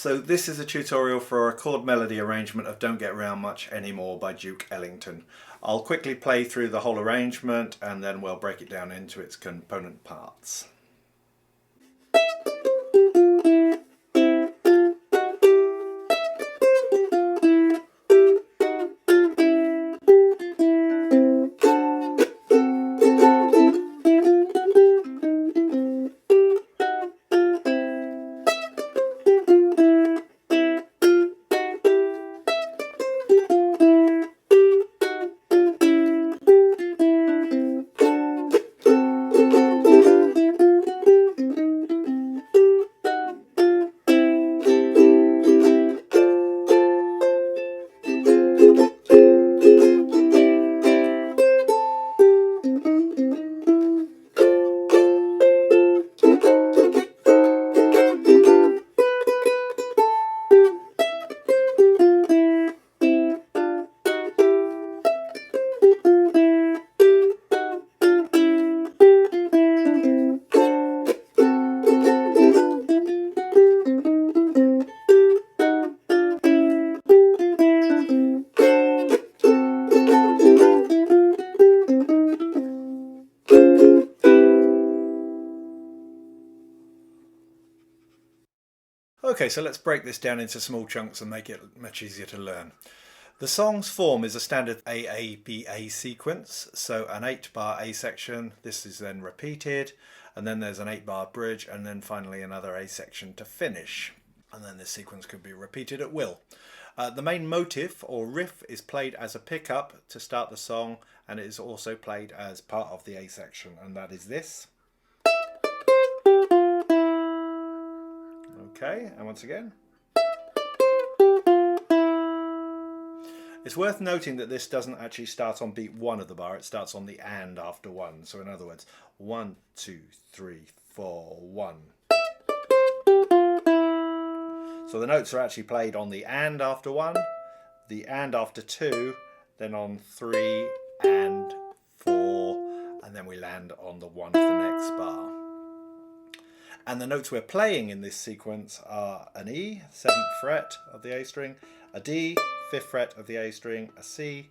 So this is a tutorial for a chord melody arrangement of Don't Get Round Much Anymore by Duke Ellington. I'll quickly play through the whole arrangement and then we'll break it down into its component parts. Okay, so let's break this down into small chunks and make it much easier to learn. The song's form is a standard AABA sequence, so an 8-bar A section, this is then repeated, and then there's an 8-bar bridge, and then finally another A section to finish. And then this sequence could be repeated at will. The main motif or riff is played as a pickup to start the song, and it is also played as part of the A section, and that is this. Okay, and once again. It's worth noting that this doesn't actually start on beat 1 of the bar, it starts on the and after 1. So in other words, 1, 2, 3, 4, 1. So the notes are actually played on the and after 1, the and after 2, then on 3 and 4, and then we land on the 1 of the next bar. And the notes we're playing in this sequence are an E, 7th fret of the A string, a D, 5th fret of the A string, a C,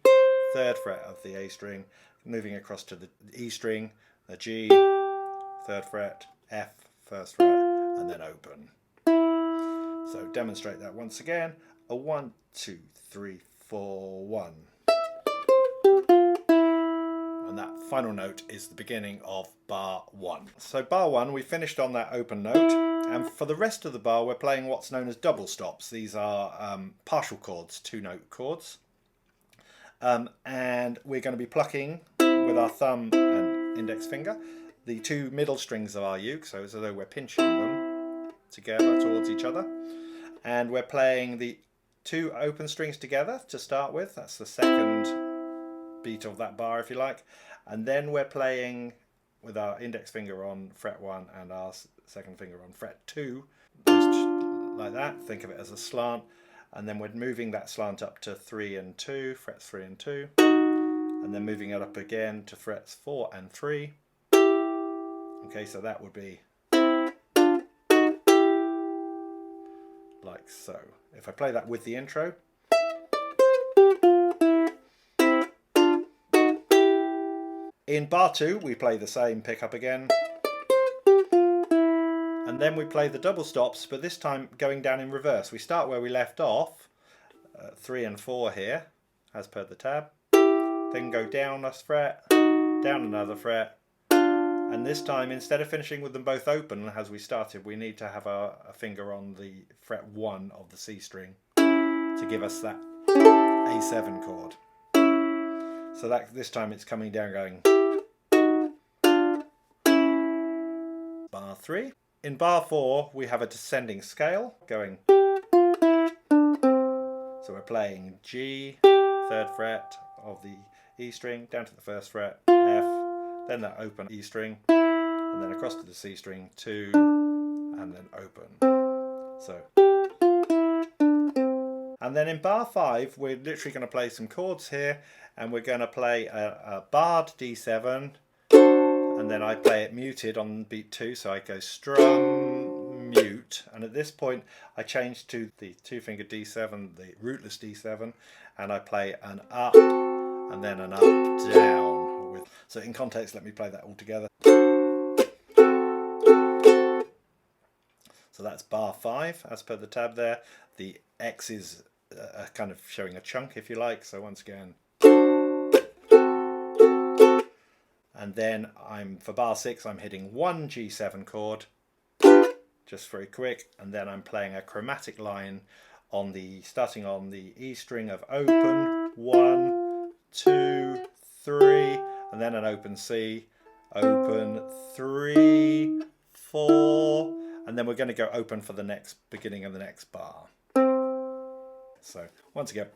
3rd fret of the A string, moving across to the E string, a G, 3rd fret, F, 1st fret, and then open. So demonstrate that once again. A 1, 2, 3, 4, 1. And that final note is the beginning of bar 1. So bar 1, we finished on that open note, and for the rest of the bar we're playing what's known as double stops. These are partial chords, 2-note chords, and we're going to be plucking with our thumb and index finger the 2 middle strings of our uke, so as though we're pinching them together towards each other, and we're playing the 2 open strings together to start with. That's the second beat of that bar, if you like, and then we're playing with our index finger on fret 1 and our second finger on fret 2, like that. Think of it as a slant, and then we're moving that slant up to 3 and 2, frets 3 and 2, and then moving it up again to frets 4 and 3. Okay, so that would be like so. If I play that with the intro. In bar 2 we play the same pickup again, and then we play the double stops, but this time going down in reverse. We start where we left off, 3 and 4 here, as per the tab, then go down a fret, down another fret, and this time instead of finishing with them both open as we started, we need to have a finger on the fret 1 of the C string to give us that A7 chord. So that this time it's coming down going bar 3. In bar 4 we have a descending scale going, so we're playing G, 3rd fret of the E string, down to the 1st fret, F, then that open E string, and then across to the C string, 2, and then open. So, and then in bar 5 we're literally going to play some chords here, and we're going to play a barred D7, and then I play it muted on beat 2, so I go strum, mute, root, and at this point I change to the 2-finger D7, the rootless D7, and I play an up and then an up down. So in context, let me play that all together. So that's bar 5 as per the tab there. The X is kind of showing a chunk, if you like. So once again, and then for bar 6 I'm hitting one G7 chord, just very quick, and then I'm playing a chromatic line on starting on the E string of open 1, 2, 3, and then an open C, open 3, 4, and then we're going to go open for the beginning of the next bar. So once again.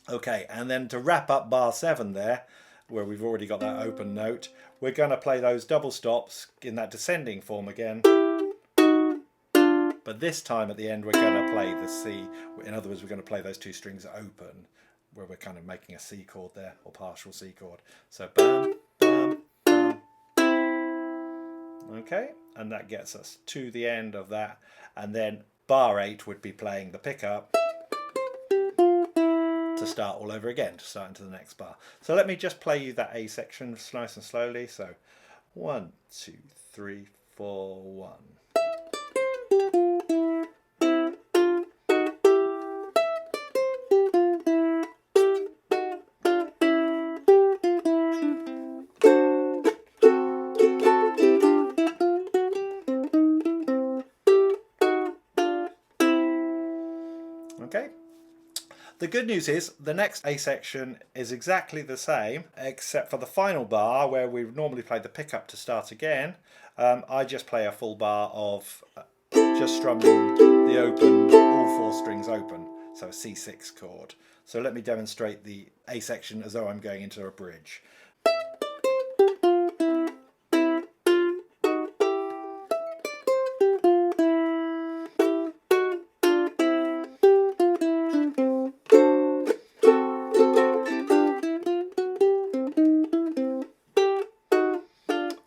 Okay, and then to wrap up bar 7 there, where we've already got that open note, we're going to play those double stops in that descending form again. But this time at the end we're going to play the C. In other words, we're going to play those 2 strings open, where we're kind of making a C chord there, or partial C chord. So bam, bam, bam. Okay, and that gets us to the end of that. And then bar 8 would be playing the pickup to start all over again, to start into the next bar. So let me just play you that A section nice and slowly. So 1, 2, 3, 4, 1. Okay. The good news is the next A section is exactly the same, except for the final bar where we normally play the pickup to start again. I just play a full bar of just strumming the open, all 4 strings open, so a C6 chord. So let me demonstrate the A section as though I'm going into a bridge.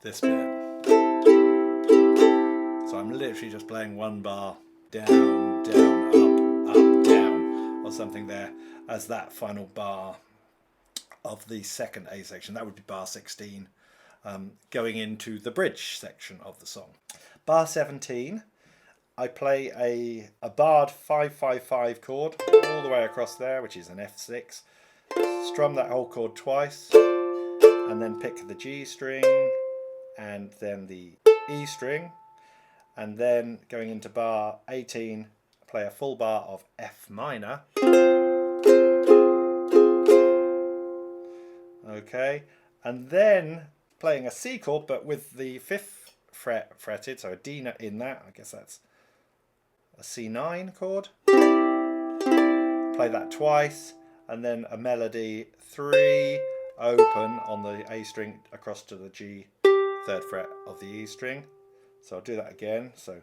This bit. So I'm literally just playing one bar, down, down, up, down, or something there as that final bar of the second A section. That would be bar 16, going into the bridge section of the song. Bar 17, I play a barred 5-5-5 chord all the way across there, which is an F6. Strum that whole chord twice, and then pick the G string, and then the E string, and then going into bar 18 play a full bar of F minor. Okay, and then playing a C chord but with the 5th fret fretted, so a D in that, I guess that's a C9 chord. Play that twice, and then a melody 3 open on the A string across to the G 3rd fret of the E string. So I'll do that again. So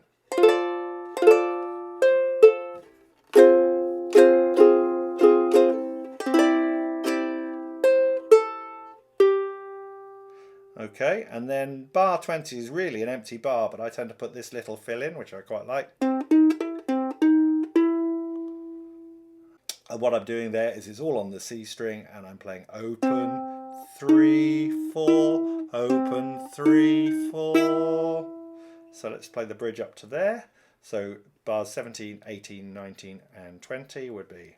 okay, and then bar 20 is really an empty bar, but I tend to put this little fill in, which I quite like. And what I'm doing there is it's all on the C string, and I'm playing open 3, 4, open 3, 4. So let's play the bridge up to there. So bars 17, 18, 19 and 20 would be.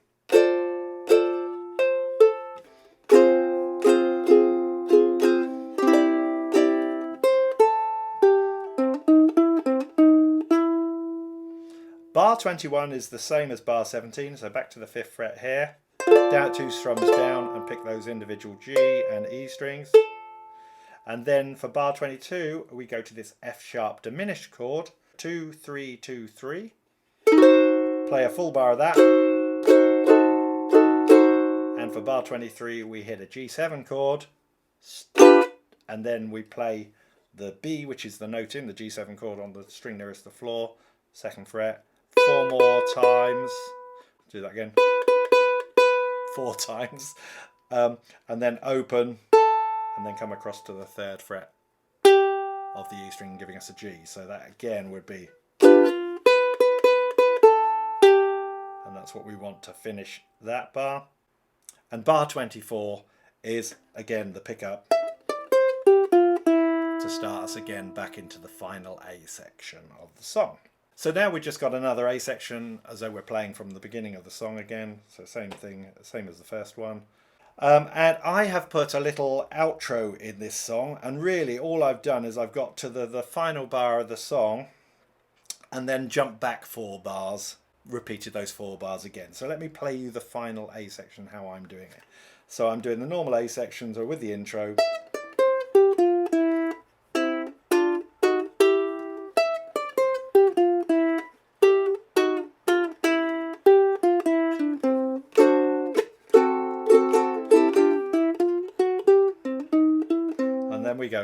Bar 21 is the same as bar 17, so back to the 5th fret here. Down 2 strums down and pick those individual G and E strings. And then for bar 22, we go to this F sharp diminished chord, 2, 3, 2, 3. Play a full bar of that. And for bar 23, we hit a G7 chord. And then we play the B, which is the note in the G7 chord on the string nearest the floor, 2nd fret, 4 more times. Do that again. 4 times. And then open. And then come across to the 3rd fret of the E string, giving us a G. So that again would be, and that's what we want to finish that bar. And bar 24 is again the pickup to start us again back into the final A section of the song. So now we've just got another A section as though we're playing from the beginning of the song again. So same thing, same as the first one. And I have put a little outro in this song, and really all I've done is I've got to the final bar of the song and then jumped back 4 bars, repeated those 4 bars again. So let me play you the final A section, how I'm doing it. So I'm doing the normal A sections or with the intro. And then we go.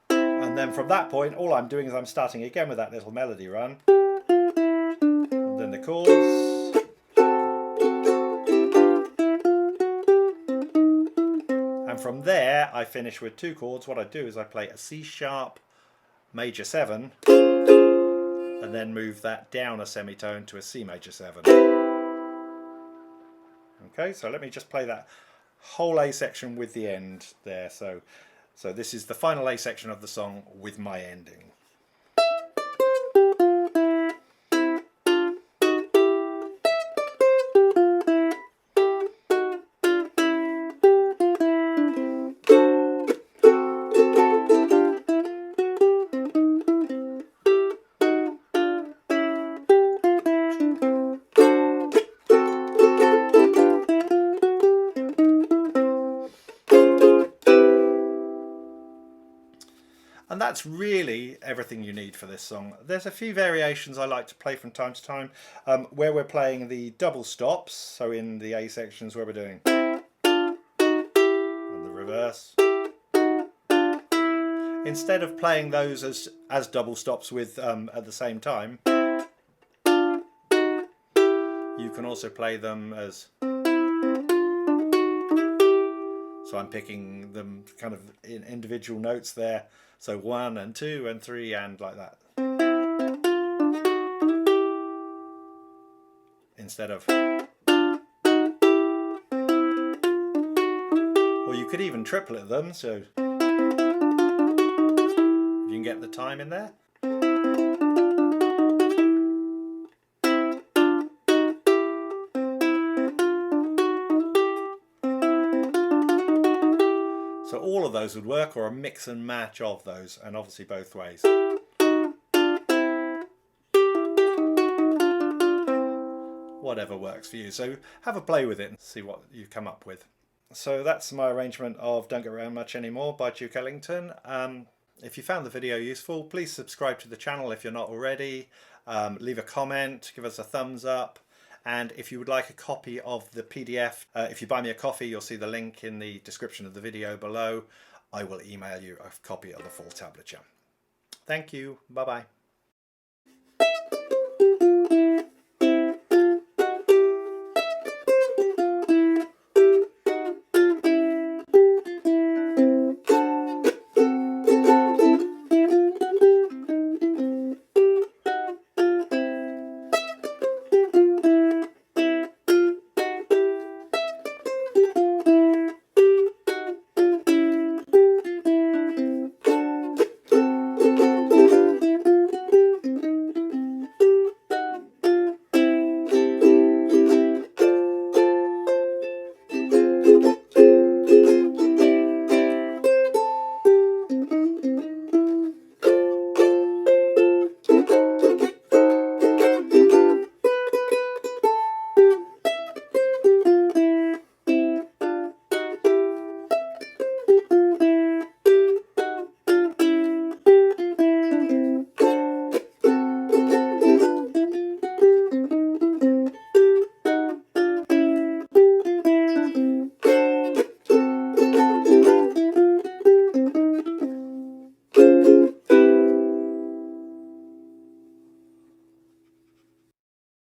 And then from that point, all I'm doing is I'm starting again with that little melody run. And then the chords. And from there, I finish with 2 chords. What I do is I play a C sharp major 7, and then move that down a semitone to a C major 7. Okay, so let me just play that whole A section with the end there. So this is the final A section of the song with my ending. And that's really everything you need for this song. There's a few variations I like to play from time to time, where we're playing the double stops, so in the A sections where we're doing and the reverse. Instead of playing those as double stops with at the same time, you can also play them as, so I'm picking them kind of in individual notes there. So 1 and 2 and 3 and like that. Instead of. Or you could even triplet them, so if you can get the time in there. So all of those would work, or a mix and match of those, and obviously both ways. Whatever works for you. So have a play with it and see what you come up with. So that's my arrangement of Don't Get Around Much Anymore by Duke Ellington. If you found the video useful, please subscribe to the channel if you're not already. Leave a comment, give us a thumbs up. And if you would like a copy of the PDF, if you buy me a coffee, you'll see the link in the description of the video below. I will email you a copy of the full tablature. Thank you. Bye-bye.